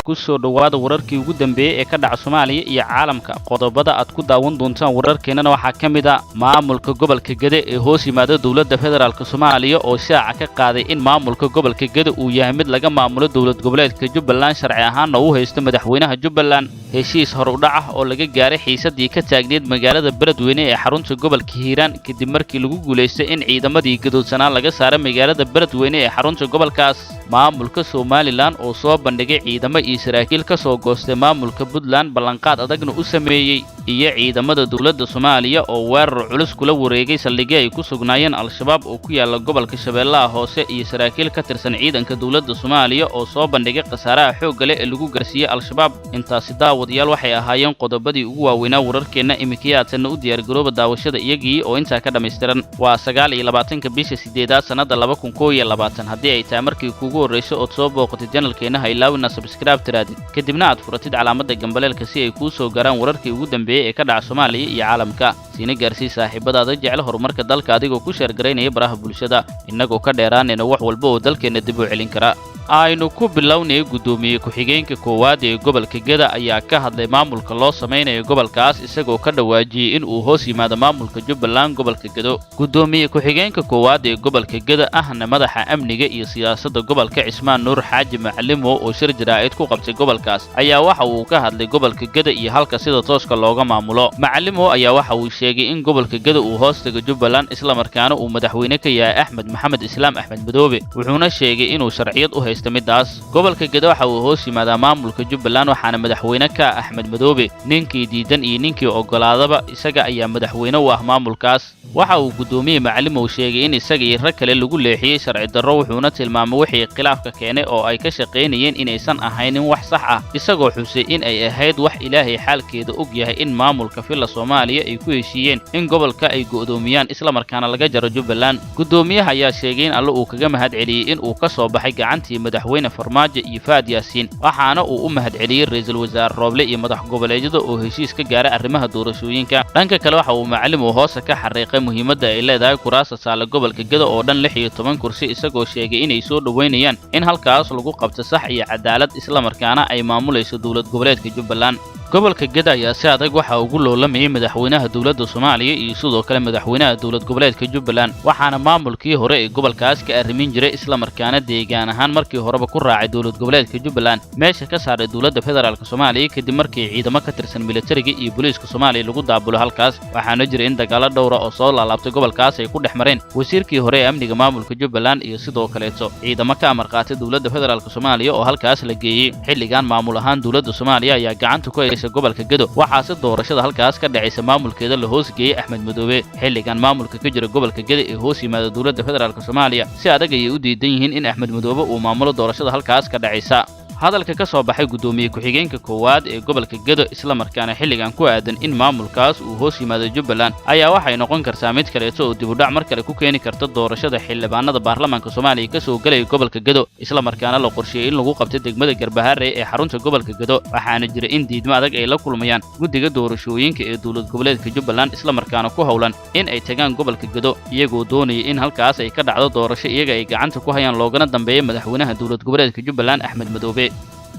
ku soo dhawaada wararkii ugu dambeeyay ee ka dhaca Soomaaliya iyo caalamka. Qodobada aad ku daawan doontaan wararkeena waxaa kamid ah maamulka gobolka Gede ee hoos yimaada dawladda federaalka Soomaaliya oo shaaca ka qaaday in maamulka gobolka Gede uu yahay mid laga maamulo dawlad goboleedka Jubbaland sharci ahaan uu haysto madaxweynaha Jubbaland. heshiis hor u dhac ah oo laga gaaray xiisadii ka taagneed magaalada Beledweyne ee xarunta gobolka Hiiraan kadib markii lagu guuleystay in ciidamadii gadoodsanaa laga saaray magaalada Beledweyne ee xarunta gobolkaas. maamulka Somaliland oo soo bandhigay ciidamo iyo saraakiil ka soo goostay maamulka Puntland ballanqaad adagna u sameeyay iyo ciidamada dawladda Soomaaliya oo weerar culus kula wareegay saldhigyo ay ku sugnaayeen Al-Shabaab oo ku yaala gobolka Shabeellaha Hoose iyo saraakiil ka tirsan ciidanka dawladda Soomaaliya oo soo bandhigay khasaaraha xoog leh ee lagu gaarsiiyay Al-Shabaab. intaasi daawadayaal waxay ahaayeen qodobadii ugu waaweynaa wararkeena imikiyaadna u diyaar garooba daawashada iyagii oo inta ka dhameystiran. waa 29 bisha 8 sanada 2021 haddii ay tahay markii kugu horreysay oo soo booqatay channelkeena ha ilaawina subscribe tiraadid kadibna aad furatid calaamada gambaleelka si ay kuu soo gaaraan wararkii ugu dambeeyay ee ka dhaca Soomaaliya iyo caalamka. siina gaarsii saaxiibadaada jecel horumarka dalka adigoo ku share gareynaya baraha bulshada inagoo ka dheeraanayna wax walba oo dalkeena dib u celin kara. aynu ku bilownay gudoomiye ku-xigeenka koowaad ee gobolka Geda ayaa ka hadlay maamulka loo sameeyay gobolkaas isagoo ka dhawaajiyay in uu hoos yimaado maamulka Jubbaland gobolka Gedo. gudoomiye ku-xigeenka koowaad ee gobolka Geda ahna madaxa amniga iyo siyaasadda gobolka Cismaan Nuur Xaaji Macalimo oo shir jaraa'id ku qabtay gobolkaas ayaa waxa uu ka hadlay gobolka Geda iyo halka sida tooska looga maamulo. Macalimo ayaa waxa uu sheegay in gobolka Geda uu hoos tago Jubbaland isla markaana uu madaxweyne ka yahay Axmed Maxamed Islaam Axmed Madoobe wuxuuna sheegay inuu sharciyad u midaas. gobolka Geda waxa uu hoos yimaadaa maamulka Jubbaland waxaana madaxweyne ka Axmed Madoobe ninkii diidan iyo ninkii ogolaadaba isaga ayaa madaxweyne u ah maamulkaas. waxa uu gudoomiye Macalimo sheegay in isaga iyo rag kale lagu leexiyay sharci darro wuxuuna tilmaamay wixii khilaafka keenay oo ay ka shaqeynayeen inaysan ahayn wax sax ah isagoo xusay in ay ahayd wax Ilaahay xaalkeeda og yahay in maamulka filla Soomaaliya ay ku heshiiyeen in gobolka ay go'doomiyaan isla markaana laga jaro Jubbaland. gudoomiyaha ayaa sheegay in Alle uu kaga mahad celiyay in uu ka soo baxay gacantii madaxweyne Farmaajo iyo Faad Yaasiin waxaana uu u mahad celiyay ra'iisul wasaare Rooble iyo madax goboleedyada oo heshiis ka gaaray arrimaha doorashooyinka. dhanka kale waxa uu Macalimo hoos ka xariiqay muhiimadda ay leedahay kuraasta saala gobolka Geda oo dhan 16 kursi isagoo sheegay inay soo dhaweynayaan in halkaas lagu qabto sax iyo cadaalad isla markaana ay maamulayso dawlad goboleedka Jubbaland. gobolka Geda ayaa si adag waxa ugu loolamay madaxweynaha dawladda Soomaaliya iyo sidoo kale madaxweynaha dawlad goboleedka Jubbaland waxaana maamulkii hore ee gobolkaas ka arrimin jiray isla markaana deegaan ahaan markii horeba ku raacay dawlad goboleedka Jubbaland meesha ka saaray dawladda federaalka Soomaaliya kadib markii ciidamo ka tirsan militariga iyo booliiska Soomaaliya lagu daabulo halkaas. waxaana jiray in dagaalo dhowr ah oo soo laabtay gobolkaas ay ku dhexmareen wasiirkii hore ee amniga maamulka Jubbaland iyo sidoo kale ciidamo ka amar qaatay dawladda federaalka Soomaaliya oo halkaas la geeyay. xilligan maamul ahaan dawladda Soomaaliya ayaa gacanta ku haysa gobolka Gedo waxaase doorashada halkaas ka dhacaysa maamulkeeda la hoos geeyay Axmed Madoobe. xilligan maamulka ka jira gobolka Geda ee hoos yimaada dawladda federaalka Soomaaliya si adag ay u diidan yihiin in Axmed Madoobe uu maamulo doorashada halkaas ka dhacaysa. hadalka ka soo baxay gudoomiye ku-xigeenka koowaad ee gobolka Geda isla markaana xilligan ku aadan in maamulkaas uu hoos yimaado Jubbaland ayaa waxay noqon kartaa mid kale oo dib u dhac mar kale ku keeni karta doorashada xildhibaanada baarlamaanka Soomaaliya ka soo galay gobolka Geda isla markaana la qorsheeyay in lagu qabto degmada Garbaharre ee xarunta gobolka Geda. waxaana jira in diidmo adag ay la kulmayaan guddiga doorashooyinka ee dawlad goboleedka Jubbaland isla markaana ku howlan in ay tagaan gobolka Geda iyagoo doonaya in halkaas ay ka dhacdo doorasho iyaga ay gacanta ku hayaan loogana dambeeyo madaxweynaha dawlad goboleedka Jubbaland Axmed Madoobe.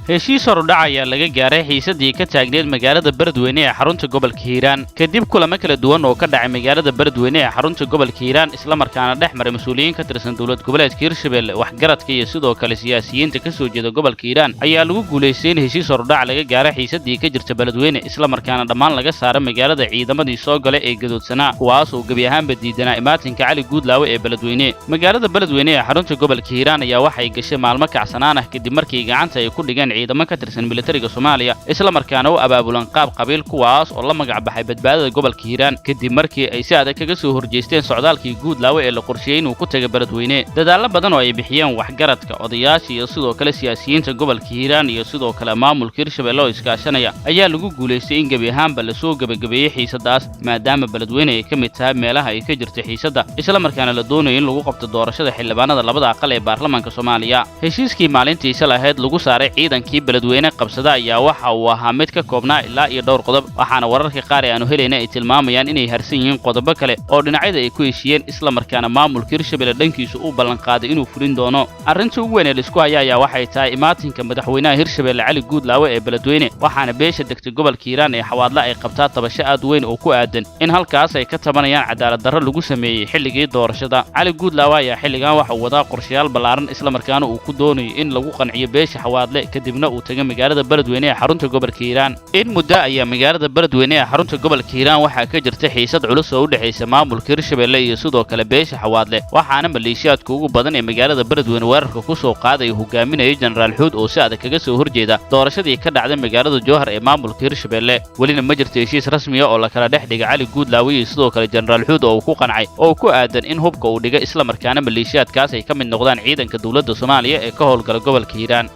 heshiis hor u dhac ayaa laga gaaray xiisadii ka taagneed magaalada Beledweyne ee xarunta gobolka Hiiraan kadib kulamo kala duwan oo ka dhacay magaalada Beledweyne ee xarunta gobolka Hiiraan isla markaana dhexmaray mas'uuliyiin ka tirsan dawlad goboleedka Hirshabelle waxgaradka iyo sidoo kale siyaasiyiinta ka soo jeeda gobolka Hiiraan ayaa lagu guuleystay in heshiis hor u dhac laga gaaray xiisadii ka jirta Beledweyne isla markaana dhammaan laga saaray magaalada ciidamadii soo galay ee gadoodsanaa kuwaas oo gabi ahaanba diidanaa imaatinka Cali Guudlaawe ee Beledweyne. magaalada Beledweyne ee xarunta gobolka Hiiraan ayaa waxay gashay maalmo kacsanaan ah kadib markii gacanta ay ku dhigeen ciidamo ka tirsan militariga Soomaaliya isla markaana u abaabulan qaab qabiil kuwaas oo la magac baxay badbaadada gobolka Hiiraan kadib markii ay si adag kaga soo horjeesteen socdaalkii Guudlaawe ee la qorsheeyay inuu ku tago Beledweyne. dadaalo badan oo ay bixiyeen waxgaradka odayaasha iyo sidoo kale siyaasiyiinta gobolka Hiiraan iyo sidoo kale maamulka Hirshabelle oo iskaashanaya ayaa lagu guuleystay in gabi ahaanba la soo gabagabeeyay xiisadaas maadaama Beledweyne ay ka mid tahay meelaha ay ka jirto xiisada isla markaana la doonayo in lagu qabto doorashada xildhibaanada labada aqal ee baarlamaanka Soomaaliya. heshiiskii maalintii lahayd lagu saaray ciidanka duulaankii beledweyne qabsada ayaa waxa uu ahaa mid ka koobnaa ilaa iyo dhowr qodob waxaana wararka qaar ee aanu helayna ay tilmaamayaan inay harsan yihiin qodobo kale oo dhinacyada ay ku heshiiyeen isla markaana maamulka Hirshabelle dhankiisu uu ballan qaaday inuu fulin doono arrinta ugu weyn ee isku haya ayaa waxay tahay imaatinka madaxweynaha Hirshabelle Cali Guudlaawe ee beledweyne waxaana beesha degtay gobolka Hiiraan ee xawaadla ay qabtaa tabasho aad weyn oo ku aadan in halkaas ay ka tabanayaan cadaalad darro lagu sameeyay xilligii doorashada Cali Guudlaawe ayaa xilligan waxa uu wadaa qorshayaal ballaaran isla markaana uu ku doonayo in lagu qanciyo beesha xawaadle kadibna uu tago magaalada beledweyne ee xarunta gobolka Hiiraan in muddo ayaa magaalada beledweyne ee xarunta gobolka Hiiraan waxaa ka jirta xiisad culus oo u dhaxaysa maamulka Hirshabelle iyo sidoo kale beesha xawaadle waxaana maleeshiyaadka ugu badan ee magaalada beledweyne weerarka ku soo qaaday hogaaminaya Generaal Xuud oo si adag kaga soo horjeeda doorashadii ka dhacday magaalada Jowhar ee maamulka Hirshabelle welina ma jirto heshiis rasmi ah oo la kala dhex dhigay Cali Guudlaawe iyo sidoo kale Generaal Xuud oo ku qancay oo ku aadan in hubka uu dhiga isla markaana maleeshiyaadkaas ay ka mid noqdaan ciidanka dawladda Soomaaliya ee ka howlgala gobolka Hiiraan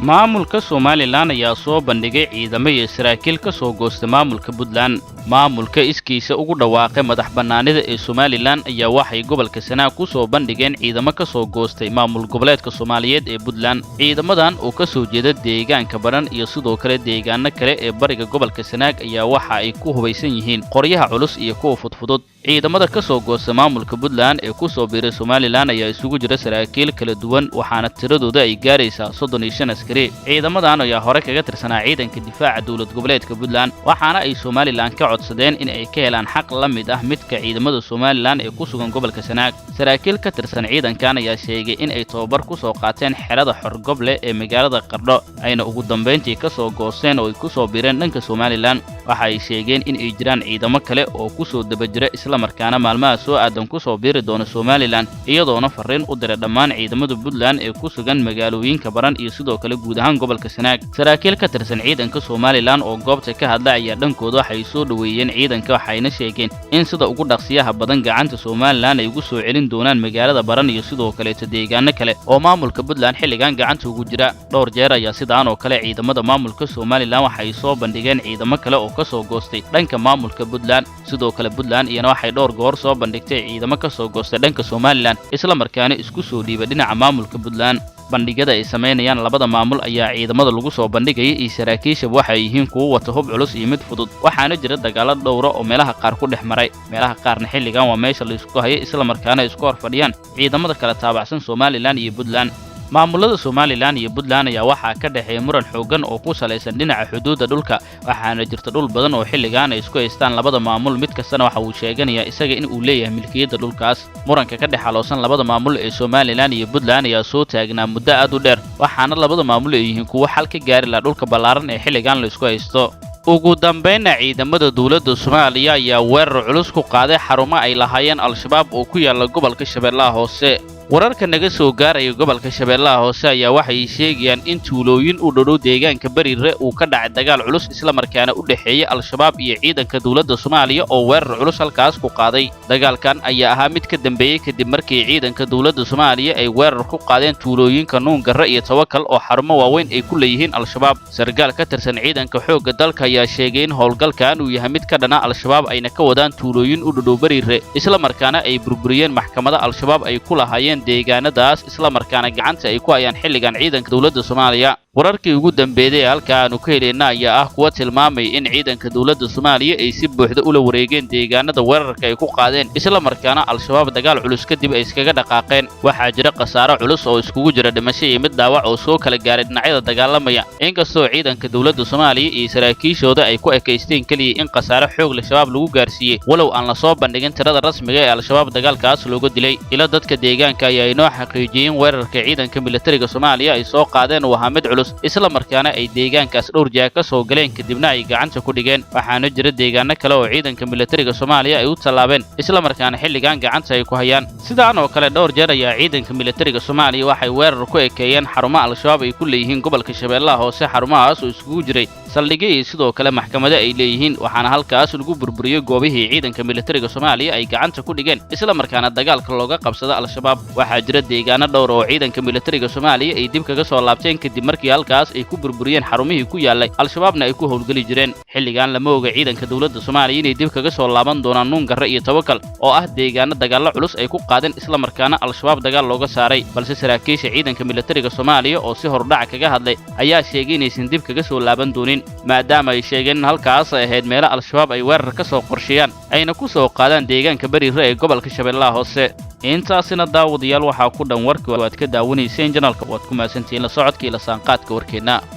maamulka Somaliland ayaa soo bandhigay ciidamo iyo saraakiil ka soo goostay maamulka Puntland maamulka iskiisa ugu dhawaaqay madax bannaanida ee Somaliland ayaa waxay gobolka Sanaag ku soo bandhigeen ciidamo ka soo goostay maamul goboleedka Soomaaliyeed ee Puntland ciidamadan oo ka soo jeeda deegaanka baran iyo sidoo kale deegaano kale ee bariga gobolka Sanaag ayaa waxa ay ku hubaysan yihiin qoryaha culus iyo kuwa fudfudud ciidamada ka soo goostay maamulka Puntland ee ku soo biiray Somaliland ayaa isugu jira saraakiil kala duwan waxaana tiradooda ay gaaraysaa 35 askari ciidamadan ayaa hore kaga tirsanaa ciidanka difaaca dawlad goboleedka Puntland waxaana ay Somaliland ka codsadeen in ay ka helaan xaq la mid ah midka ciidamada Somaliland ee ku sugan gobolka Sanaag saraakiil ka tirsan ciidankan ayaa sheegay in ay tababar ku soo qaateen xerada Xorgoble ee magaalada Qardho ayna ugu dambeyntii ka soo goosteen oo ay ku soo biireen dhanka Somaliland waxa ay sheegeen in ay jiraan ciidamo kale oo ku soo dabajira isla markaana maalmaha soo aadan ku soo biiri doona Somaliland iyadoona fariin u diray dhammaan ciidamada Puntland ee ku sugan magaalooyinka baran iyo sidoo kale guud ahaan gobolka Sanaag saraakiil ka tirsan ciidanka Somaliland oo goobta ka hadlay ayaa dhankooda waxay soo dhaweeyeen ciidanka waxayna sheegeen in sida ugu dhaqsiyaha badan gacanta Somaliland ay ugu soo celin doonaan magaalada baran iyo sidoo kale deegaano kale oo maamulka Puntland xilligan gacanta ugu jira dhowr jeer ayaa sidaan oo kale ciidamada maamulka Somaliland waxay soo bandhigeen ciidamo kale oo ka soo goostay dhanka maamulka Puntland sidoo kale Puntland iyana waxay dhowr goor soo bandhigtay ciidamo ka soo goostay dhanka Somaliland isla markaana isku soo dhiibay dhinaca maamulka Puntland bandhigada ay sameynayaan labada maamul ayaa ciidamada lagu soo bandhigay iyo saraakiisha waxay yihiin kuwa wata hub culus iyo mid fudud waxaana jira dagaalo dhowr oo meelaha qaar ku dhex maray meelaha qaarna xilligan waa meesha la isku hayo isla markaana isku horfadhiyaan ciidamada kala taabacsan Somaliland iyo Puntland maamulada Somaliland iyo Puntland ayaa waxa ka dhaxeeya muran xoogan oo ku saleysan dhinaca xuduudda dhulka waxaana jirta dhul badan oo xilligan ay isku haystaan labada maamul mid kastana waxa uu sheeganayaa isaga in uu leeyahay milkiyadda dhulkaas muranka ka dhaxaloosan labada maamul ee Somaliland iyo Puntland ayaa soo taagnaa muddo aad u dheer waxaana labada maamul ay yihiin kuwa xal ka gaari la dhulka ballaaran ee xilligan la isku haysto ugu dambeynna ciidamada dawladda Soomaaliya ayaa weerar culus ku qaaday xarumo ay lahaayeen al-shabaab oo ku yaala gobolka Shabeellaha Hoose wararka naga soo gaaraya gobolka Shabeellaha Hoose ayaa waxay sheegayaan in tuulooyin u dhow deegaanka Bariire uu ka dhacay dagaal culus isla markaana u dhaxeeyay al-shabaab iyo ciidanka dawladda Soomaaliya oo weerar culus halkaas ku qaaday dagaalkan ayaa ahaa mid ka dambeeyay kadib markii ciidanka dawladda Soomaaliya ay weerar ku qaadeen tuulooyinka Nuungarre iyo Tawakal oo xarumo waaweyn ay ku leeyihiin al-shabaab sargaal ka tirsan ciidanka xoogga dalka ayaa sheegay in howlgalkan uu yahay mid ka dhana al-shabaab ayna ka wadaan tuulooyin u dhow Bariire isla markaana ay burburiyeen maxkamada al-shabaab ay ku lahaayeen deegaanadaas isla markaana gacanta ay ku hayaan xilligan ciidanka dawladda Soomaaliya wararkii ugu dambeeyay halka aanu ka helayna ayaa ah kuwa tilmaamay in ciidanka dawladda Soomaaliya ay si buuxda ula wareegeen deegaanada weerarka ay ku qaadeen isla markaana al-shabaab dagaal culus kadib ay iskaga dhaqaaqeen waxaa jira qasaaro culus oo iskugu jira dhimasho iyo mid dhaawac oo soo kala gaaray dhinacyada dagaalamaya inkastoo ciidanka dawladda Soomaaliya iyo saraakiishooda ay ku ekeysteen kaliya in qasaaro xoog leh shabaab lagu gaarsiiyay walow aan la soo bandhigin tirada rasmiga ee al-shabaab dagaalkaas looga dilay ila dadka deegaanka ayaa inoo xaqiijiyeen weerarka ciidanka militariga Soomaaliya ay soo qaadeen waa mid culus isla markaana ay deegaankaas dhowr jeer ka soo galeen kadibna ay gacanta ku dhigeen waxaana jira deegaano kale oo ciidanka militariga Soomaaliya ay u talaabeen isla markaana xilligan gacanta ay ku hayaan sidaan oo kale dhowr jeer ayaa ciidanka militariga Soomaaliya waxay weerar ku ekeeyeen xarumo al-shabaab ay ku leeyihiin gobolka Shabeellaha Hoose xarumahaas oo isugu jiray saldhigyo iyo sidoo kale maxkamado ay leeyihiin waxaana halkaas lagu burburiyay goobihii ciidanka militariga Soomaaliya ay gacanta ku dhigeen isla markaana dagaalka looga qabsada al-shabaab waxaa jira deegaano dhowr oo ciidanka militariga Soomaaliya ay dib kaga soo laabteen kadib markii markii halkaas ay ku burburiyeen xarumihii ku yaalay al-shabaabna ay ku howlgeli jireen xilligan lama oga ciidanka dawladda Soomaaliya inay dib kaga soo laaban doonaan Nuungarre iyo Tawakal oo ah deegaano dagaalo culus ay ku qaadeen isla markaana al-shabaab dagaal looga saaray balse saraakiisha ciidanka militariga Soomaaliya oo si hordhac kaga hadlay ayaa sheegay inaysan dib kaga soo laaban doonin maadaama ay sheegeen halkaas ay ahayd meel al-shabaab ay weerar ka soo qorsheeyaan ayna ku soo qaadaan deegaanka Bariire ee gobolka Shabeellaha Hoose intaasina daawadayaal waxaa ku dhan warkii aad ka daawanayseen janaalka waad ku maasantiin la socodkii la saanqaadka warkeena